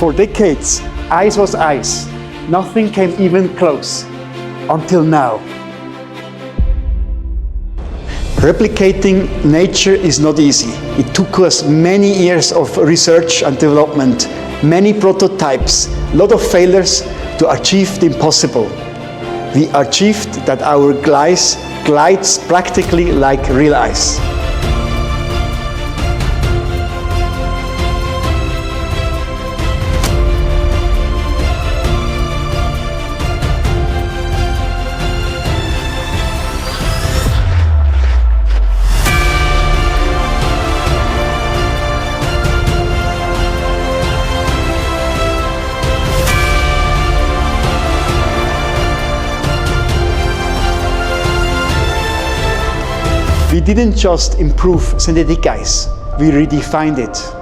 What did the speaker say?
For decades, ice was ice. Nothing came even close. Until now. Replicating nature is not easy. It took us many years of research and development, many prototypes, a lot of failures to achieve the impossible. We achieved that our glides practically like real ice. We didn't just improve synthetic ice, we redefined it.